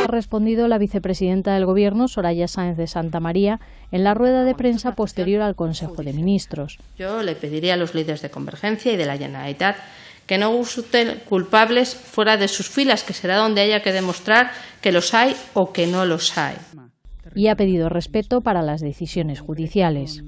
respondido la vicepresidenta del Gobierno, Soraya Sáenz de Santamaría, en la rueda de prensa posterior al Consejo de Ministros. Yo le pediría a los líderes de Convergencia y de la Generalitat que no busquen culpables fuera de sus filas, que será donde haya que demostrar que los hay o que no los hay. Y ha pedido respeto para las decisiones judiciales.